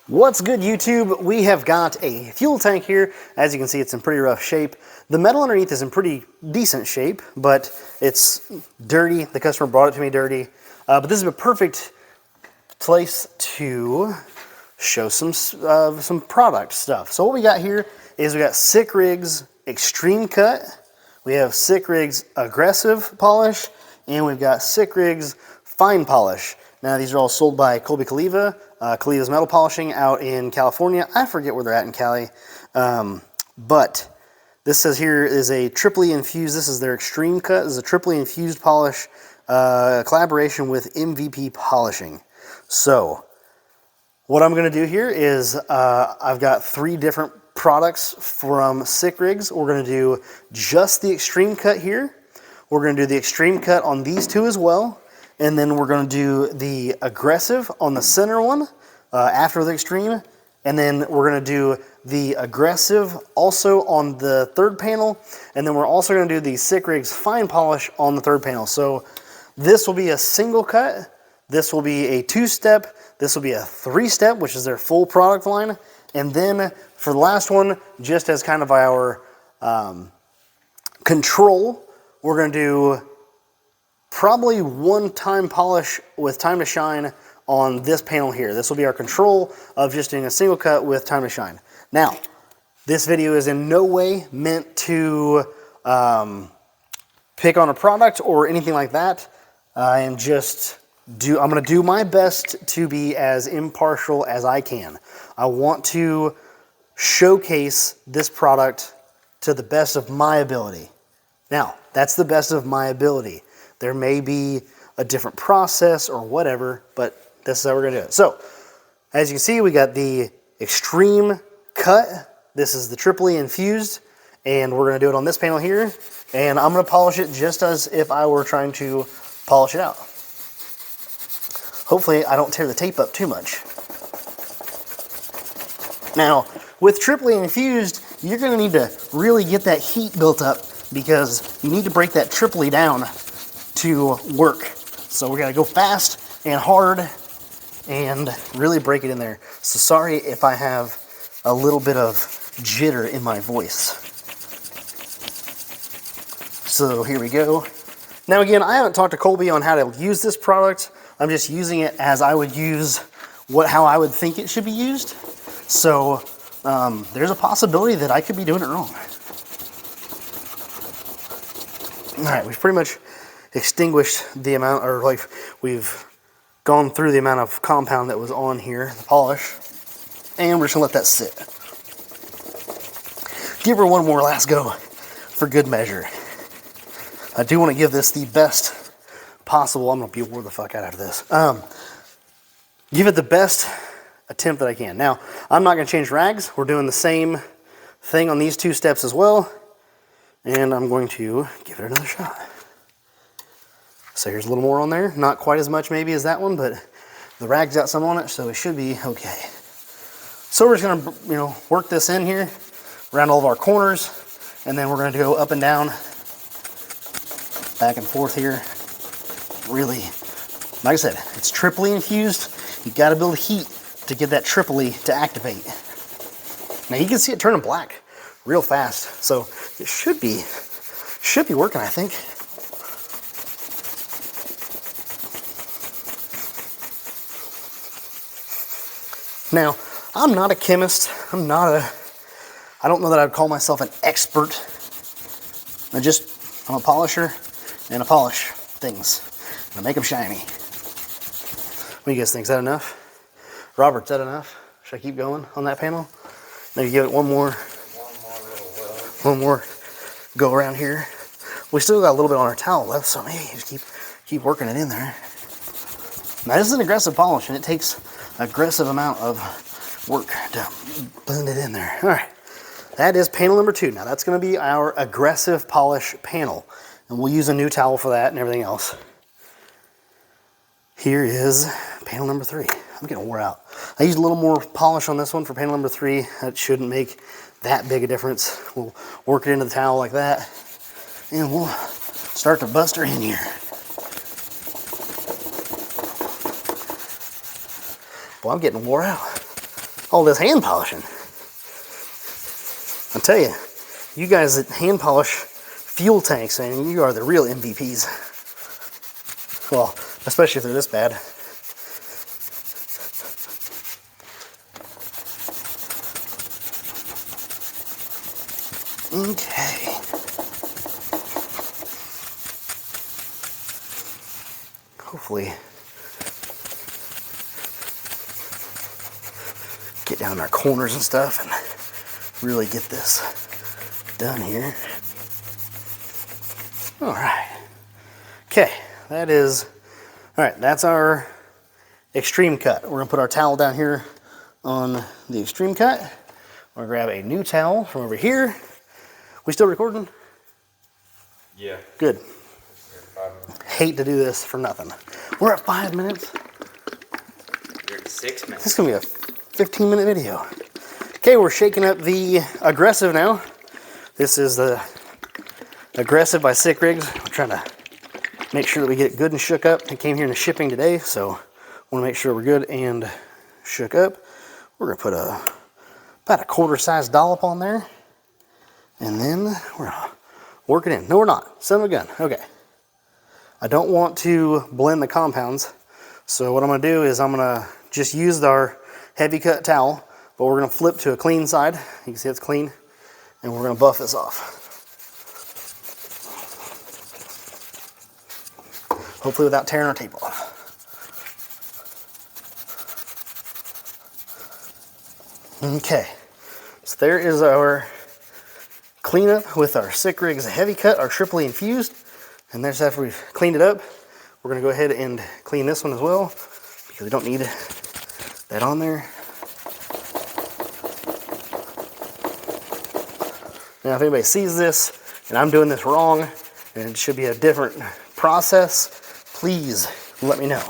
What's good, YouTube? We have got a fuel tank here. As you can see, it's in pretty rough shape. The metal underneath is in pretty decent shape, but it's dirty. The customer brought it to me dirty. But this is a perfect place to show some product stuff. So what we got here is we got SicRigz Extreme Cut. We have SicRigz Aggressive Polish, and we've got SicRigz Fine Polish. Now, these are all sold by Colby Kaliva. Kaliva's Metal Polishing out in California. I forget where they're at in Cali. But this says here is a triply infused. This is their Extreme Cut. This is a triply infused polish collaboration with MVP Polishing. So what I'm going to do here is I've got 3 different products from SicRigz. We're going to do just the Extreme Cut here. We're going to do the Extreme Cut on these 2 as well. And then we're going to do the Aggressive on the center one after the Extreme. And then we're going to do the Aggressive also on the 3rd panel. And then we're also going to do the SicRigz Fine Polish on the 3rd panel. So this will be a single cut. This will be a 2-step. This will be a 3-step, which is their full product line. And then for the last one, just as kind of our control, we're going to do probably 1-time polish with time to shine on this panel here. This will be our control of just doing a single cut with time to shine. Now, this video is in no way meant to pick on a product or anything like that. I'm going to do my best to be as impartial as I can. I want to showcase this product to the best of my ability. Now, that's the best of my ability. There may be a different process or whatever, but this is how we're going to do it. So, as you can see, we got the Extreme Cut. This is the triply infused, and we're going to do it on this panel here. And I'm going to polish it just as if I were trying to polish it out. Hopefully, I don't tear the tape up too much. Now, with triply infused, you're going to need to really get that heat built up because you need to break that triply down to work. So we're gonna go fast and hard and really break it in there. So sorry if I have a little bit of jitter in my voice. So here we go. Now again, I haven't talked to Colby on how to use this product. I'm just using it as I would use how I would think it should be used. So there's a possibility that I could be doing it wrong. All right, we've pretty much extinguished the amount, or like we've gone through the amount of compound that was on here, the polish, and we're just gonna let that sit. Give her one more last go for good measure. I do want to give this the best possible. I'm gonna bore the fuck out of this. Give it the best attempt that I can. Now, I'm not gonna change rags. We're doing the same thing on these 2 steps as well, and I'm going to give it another shot. So here's a little more on there. Not quite as much maybe as that one, but the rag's got some on it, so it should be okay. So we're just gonna, work this in here around all of our corners, and then we're gonna go up and down, back and forth here. Really, like I said, it's triply infused. You gotta build heat to get that triply to activate. Now you can see it turning black real fast, so it should be working, I think. Now, I'm not a chemist. I don't know that I'd call myself an expert. I'm a polisher and I polish things. And I make them shiny. What do you guys think? Is that enough? Robert, is that enough? Should I keep going on that panel? Maybe give it one more go around here. We still got a little bit on our towel left, so maybe just keep working it in there. Now, this is an aggressive polish, and it takes aggressive amount of work to blend it in there. All right, that is panel number 2. Now that's going to be our aggressive polish panel, and we'll use a new towel for that and everything else. Here is panel number 3. I'm getting wore out. I used a little more polish on this one for panel number 3. That shouldn't make that big a difference. We'll work it into the towel like that, and we'll start to bust her in here. Well, I'm getting wore out. all this hand polishing. I tell you, you guys that hand polish fuel tanks, man, you are the real MVPs. Well, especially if they're this bad. Okay. Hopefully get down our corners and stuff and really get this done here. All right. Okay, that is, all right, that's our extreme cut. We're gonna put our towel down here on the extreme cut. We're gonna grab a new towel from over here. We still recording? Yeah. Good. Hate to do this for nothing. We're at 5 minutes. You're at 6 minutes. This is gonna be a 15-minute video. Okay, we're shaking up the Aggressive now. This is the Aggressive by SicRigz. We're trying to make sure that we get it good and shook up. It came here in the shipping today, so want to make sure we're good and shook up. We're gonna put about a quarter-size dollop on there, and then we're gonna work it in. No, we're not. Son of a gun. Okay. I don't want to blend the compounds, so what I'm gonna do is I'm gonna just use our heavy cut towel, but we're gonna flip to a clean side. You can see it's clean, and we're gonna buff this off. Hopefully without tearing our tape off. Okay, so there is our cleanup with our SicRigz heavy cut, our triply infused. And there's after we've cleaned it up, we're gonna go ahead and clean this one as well because we don't need that on there. Now, if anybody sees this and I'm doing this wrong and it should be a different process, please let me know.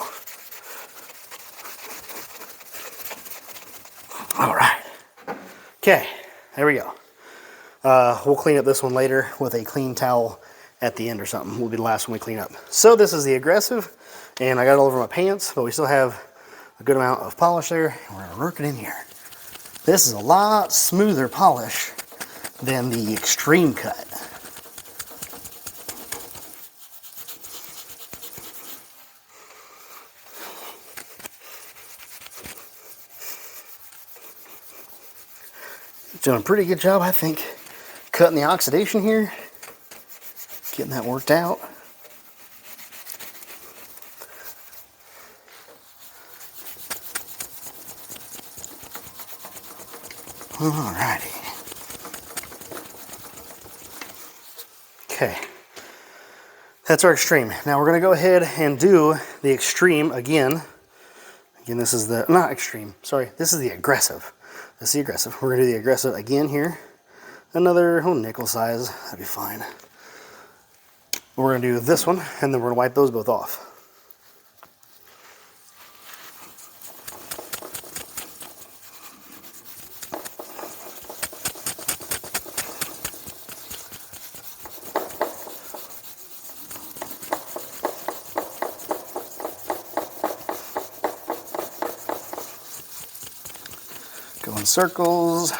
All right. Okay, there we go. We'll clean up this one later with a clean towel at the end or something. Will be the last one we clean up. So this is the Aggressive, and I got it all over my pants, but we still have a good amount of polish there, and we're gonna work it in here. This is a lot smoother polish than the extreme cut. Doing a pretty good job, I think, cutting the oxidation here, getting that worked out. Alrighty. Okay, that's our extreme. Now we're gonna go ahead and do the extreme again. Again, this is the, not extreme, sorry, this is the Aggressive. This is the Aggressive. We're gonna do the Aggressive again here. Another nickel size, that'd be fine. We're gonna do this one, and then we're gonna wipe those both off. Go in circles, and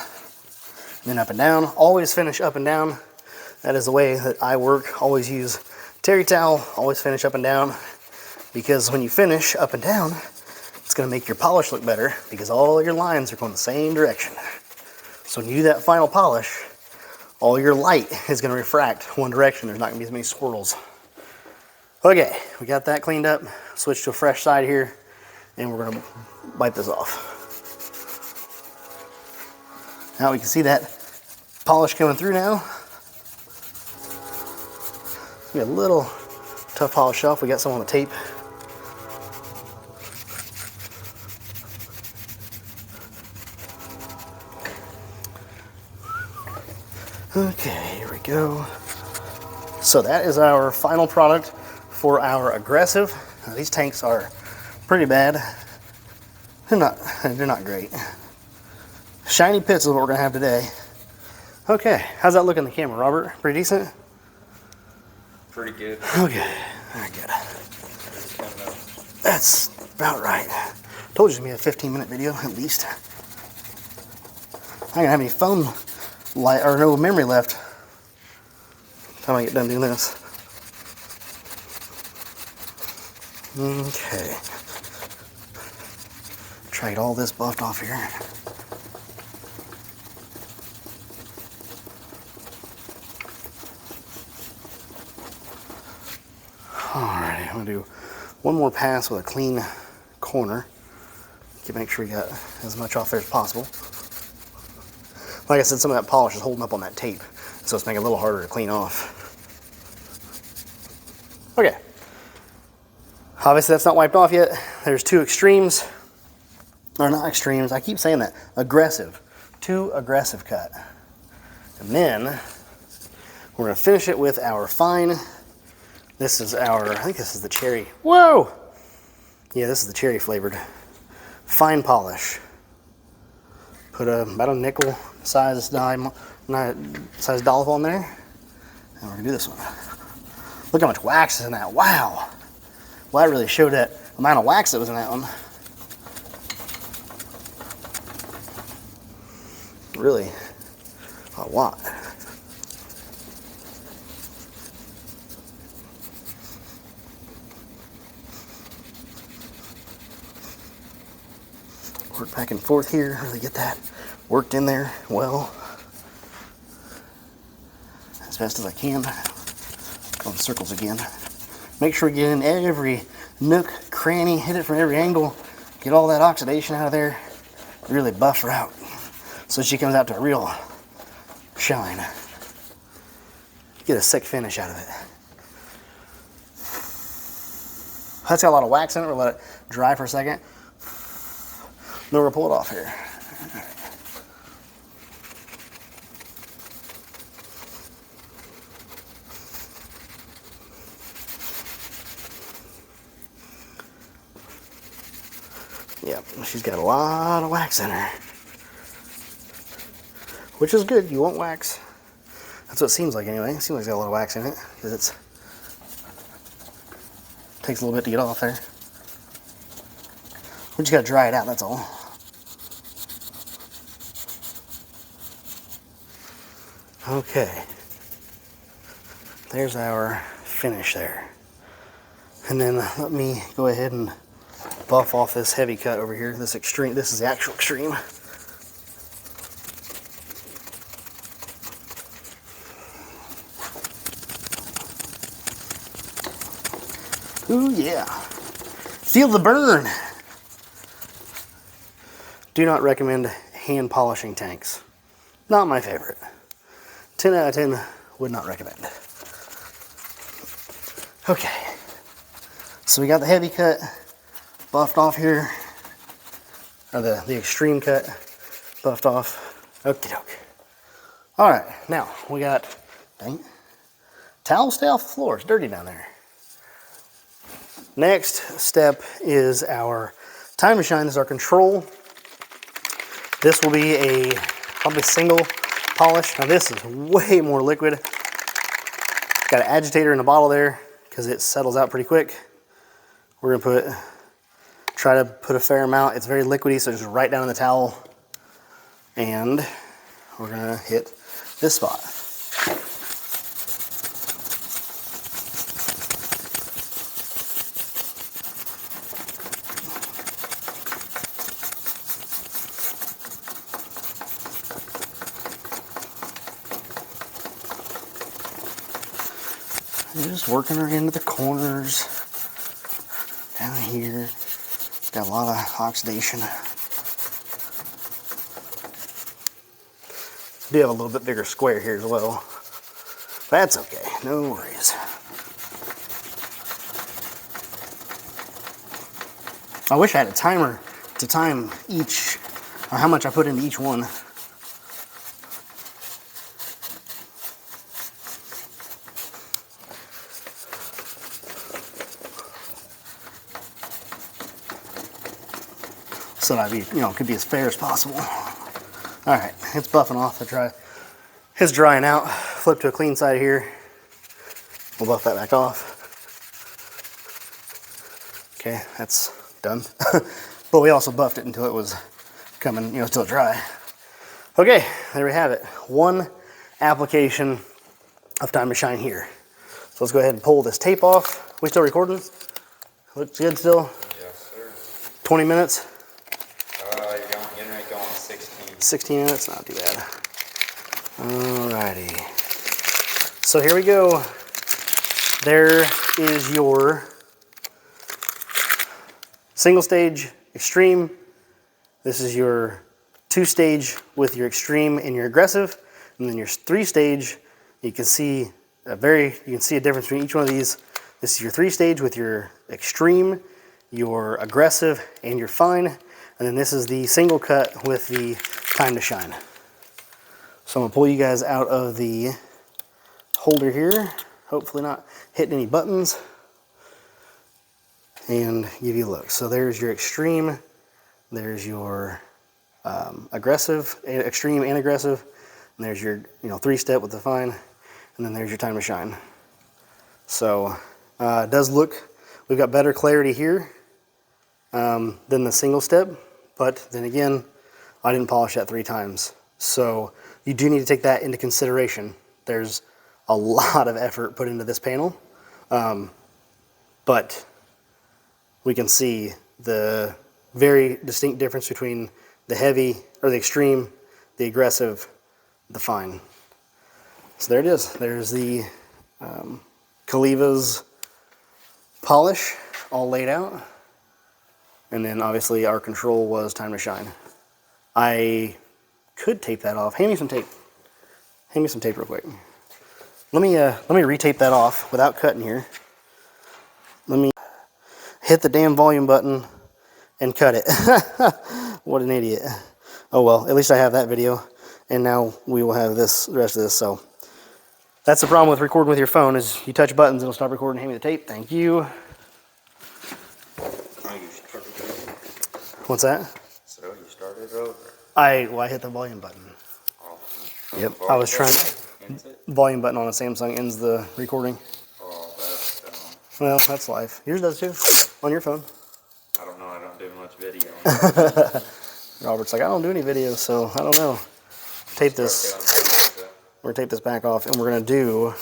then up and down. Always finish up and down. That is the way that I work. Always use terry towel, always finish up and down, because when you finish up and down, it's gonna make your polish look better because all your lines are going the same direction. So when you do that final polish, all your light is gonna refract one direction. There's not gonna be as many swirls. Okay, we got that cleaned up. Switch to a fresh side here, and we're gonna wipe this off. Now we can see that polish coming through now. Be a little tough polish off. We got some on the tape. Okay, here we go. So that is our final product for our Aggressive. Now, these tanks are pretty bad. They're not great. Shiny pits is what we're gonna have today. Okay, how's that look in the camera, Robert? Pretty decent? Pretty good. Okay, very good. That's about right. Told you it's gonna be a 15-minute video at least. I don't have any phone light or no memory left. Time I get done doing this. Okay. Try to get all this buffed off here. Alrighty, I'm gonna do one more pass with a clean corner. Make sure we got as much off there as possible. Like I said, some of that polish is holding up on that tape, so it's making it a little harder to clean off. Okay. Obviously that's not wiped off yet. There's two extremes, or not extremes, I keep saying that, aggressive. Two aggressive cut. And then we're gonna finish it with our fine. This is our, I think this is the cherry. Whoa! Yeah, this is the cherry flavored. Fine polish. Put about a nickel size dollop on there. And we're gonna do this one. Look how much wax is in that, wow. Well, that really showed that amount of wax that was in that one. Really, a lot. Work back and forth here, really get that worked in there well. As best as I can. Go in circles again. Make sure we get in every nook, cranny, hit it from every angle, get all that oxidation out of there, really buffs her out so she comes out to a real shine. Get a sick finish out of it. That's got a lot of wax in it. We'll let it dry for a second. Then we'll pull it off here. Yep, she's got a lot of wax in her. Which is good, you want wax. That's what it seems like anyway. It seems like it's got a lot of wax in it, because it takes a little bit to get off there. We just gotta dry it out, that's all. Okay. There's our finish there. And then let me go ahead and buff off this heavy cut over here, this extreme. This is the actual extreme. Ooh yeah, feel the burn. Do not recommend hand polishing tanks. Not my favorite. 10 out of 10 would not recommend. Okay, so we got the heavy cut buffed off here, or the extreme cut buffed off. Okie doke. All right, now we got, dang, towels stay off the floor. It's dirty down there. Next step is our time to shine. This is our control. This will be a probably single polish. Now this is way more liquid. Got an agitator in the bottle there because it settles out pretty quick. We're gonna try to put a fair amount. It's very liquidy, so just right down in the towel. And we're gonna hit this spot. And just working her into the corners. Down here. Got a lot of oxidation. Do have a little bit bigger square here as well. That's okay, no worries. I wish I had a timer to time each, or how much I put into each one. So that could be as fair as possible. All right, it's buffing off. It's drying out. Flip to a clean side here. We'll buff that back off. Okay, that's done. But we also buffed it until it was coming, still dry. Okay, there we have it. One application of Time to Shine here. So let's go ahead and pull this tape off. We still recording? Looks good still? Yes, sir. 20 minutes? You're getting ready to go on 16. 16 minutes, not too bad. Alrighty. So here we go. There is your single stage extreme. This is your 2-stage with your extreme and your aggressive, and then your 3-stage. You can see a difference between each one of these. This is your 3-stage with your extreme, your aggressive, and your fine, and then this is the single cut with the Time to Shine. So I'm gonna pull you guys out of the holder here, hopefully not hitting any buttons, and give you a look. So there's your extreme, there's your aggressive, extreme and aggressive, and there's your 3-step with the fine, and then there's your Time to Shine. So it does look, we've got better clarity here than the single step, but then again, I didn't polish that 3 times. So you do need to take that into consideration. There's a lot of effort put into this panel, but we can see the very distinct difference between the heavy, or the extreme, the aggressive, the fine. So there it is. There's the Kaliva's polish all laid out. And then obviously our control was Time to Shine. I could tape that off. Hand me some tape. Hand me some tape real quick. Let me retape that off without cutting here. Let me hit the damn volume button and cut it. What an idiot. Oh well, at least I have that video, and now we will have this, the rest of this. So that's the problem with recording with your phone, is you touch buttons, it'll stop recording. Hand me the tape. Thank you. What's that? So you started over. I hit the volume button. Oh, Yep, I was trying. Volume button on a Samsung ends the recording. Oh, that's dumb. Well, that's life. Yours does too, on your phone. I don't know. I don't do much video. Robert's like, I don't do any videos, so I don't know. Tape this. We're gonna tape this back off, and we're gonna do.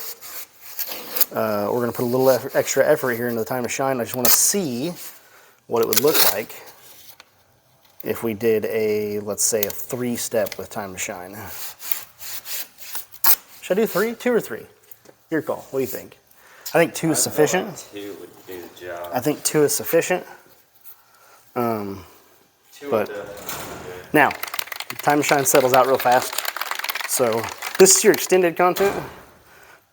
We're gonna put a little extra effort here into the Time to Shine. I just want to see what it would look like if we did let's say a 3-step with Time to Shine. Should I do 3, 2 or 3? Your call. What do you think? I think 2 is sufficient. 2 would do the job. I think 2 is sufficient. 2 but would definitely do good. Now, Time to Shine settles out real fast. So this is your extended content.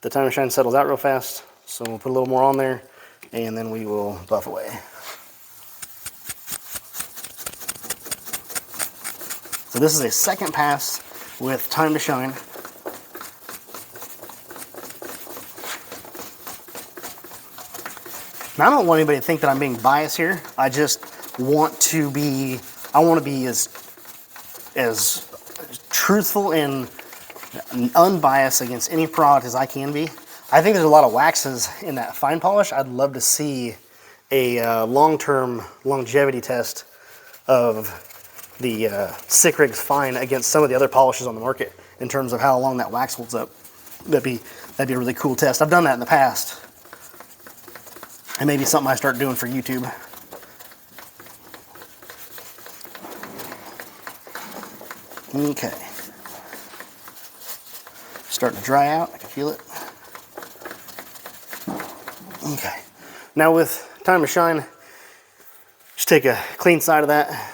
The Time to Shine settles out real fast. So we'll put a little more on there, and then we will buff away. So this is a second pass with Time to Shine. Now, I don't want anybody to think that I'm being biased here. I just want to be, as truthful and unbiased against any product as I can be. I think there's a lot of waxes in that fine polish. I'd love to see a long-term longevity test of the SicRigz fine against some of the other polishes on the market in terms of how long that wax holds up. That'd be a really cool test. I've done that in the past. And maybe something I start doing for YouTube. Okay. Starting to dry out, I can feel it. Okay. Now with Time to Shine, just take a clean side of that,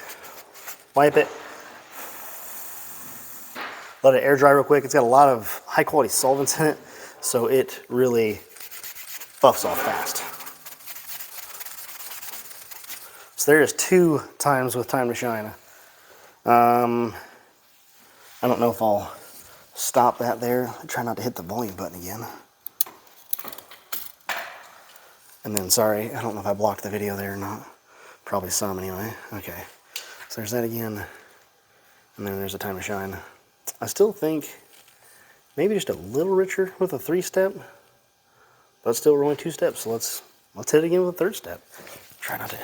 wipe it, let it air dry real quick. It's got a lot of high quality solvents in it, so it really buffs off fast. So there is 2 times with Time to Shine. I don't know if I'll stop that there. I try not to hit the volume button again. And then, sorry, I don't know if I blocked the video there or not. Probably some anyway. Okay, so there's that again. And then there's a Time to Shine. I still think maybe just a little richer with a 3-step, but still we're only 2 steps. So let's hit it again with a 3rd step. Try not to.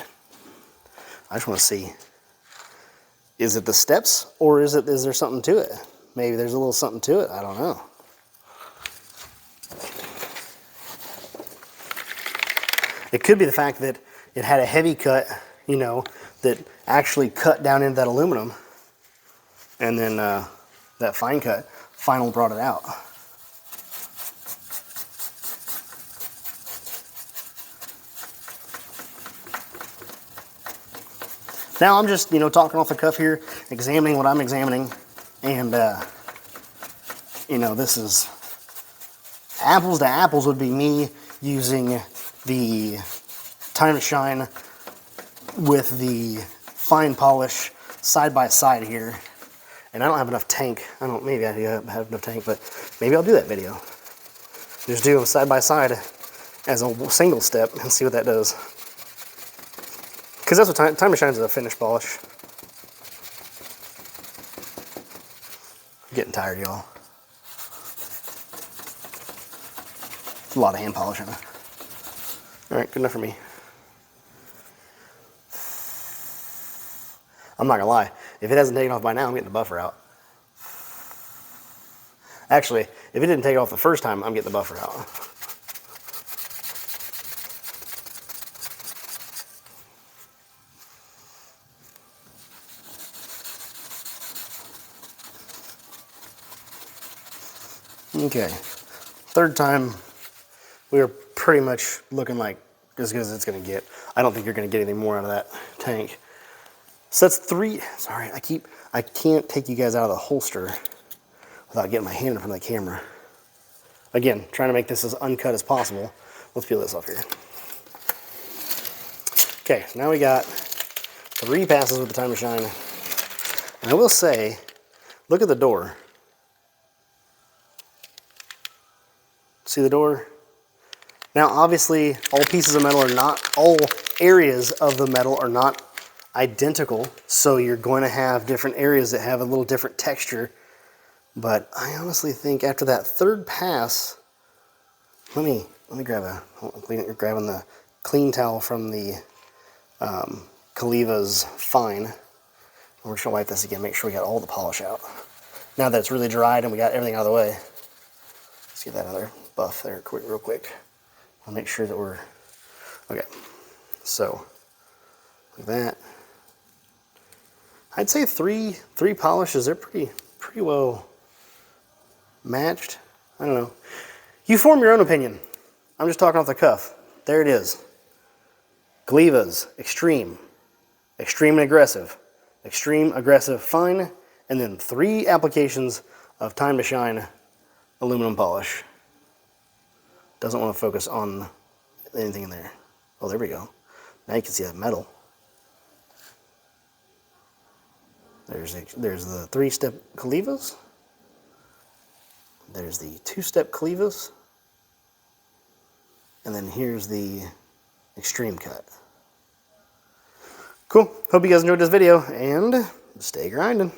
I just want to see Is it the steps, or is there something to it? Maybe there's a little something to it, I don't know. It could be the fact that it had a heavy cut, you know, that actually cut down into that aluminum, and then that fine cut finally brought it out. Now I'm just, you know, talking off the cuff here, examining what I'm examining, and you know, this is apples to apples would be me using the Time to Shine with the fine polish side by side here. And I don't have enough tank. Maybe I do have enough tank, but maybe I'll do that video. Just do them side by side as a single step and see what that does. Because that's what Time to Shine is, a finish polish. I'm getting tired, y'all. It's a lot of hand polishing. All right, good enough for me. I'm not gonna lie, if it hasn't taken off by now, I'm getting the buffer out. Actually, if it didn't take off the first time, I'm getting the buffer out. Okay, third time, we are pretty much looking like as good as it's gonna get. I don't think you're gonna get anything more out of that tank. So that's 3, sorry, I can't take you guys out of the holster without getting my hand in front of the camera. Again, trying to make this as uncut as possible. Let's peel this off here. Okay, so now we got 3 passes with the Time to Shine. And I will say, look at the door. See the door? Now, obviously, all pieces of metal are not, all areas of the metal are not identical, so you're going to have different areas that have a little different texture. But I honestly think after that third pass, let me grab grabbing the clean towel from the Caliva's Fine. We're just gonna wipe this again, make sure we got all the polish out. Now that it's really dried and we got everything out of the way, let's get that other buff there real quick. I'll make sure that we're okay. So like that. I'd say three polishes. They're pretty well matched. I don't know. You form your own opinion. I'm just talking off the cuff. There it is. Caliva's Extreme, Extreme and Aggressive, Extreme, Aggressive, Fine, and then 3 applications of Time to Shine aluminum polish. Doesn't want to focus on anything in there. Oh, there we go. Now you can see that metal. There's the 3-step Caliva's. There's the 2-step Caliva's. And then here's the Extreme cut. Cool. Hope you guys enjoyed this video, and stay grinding.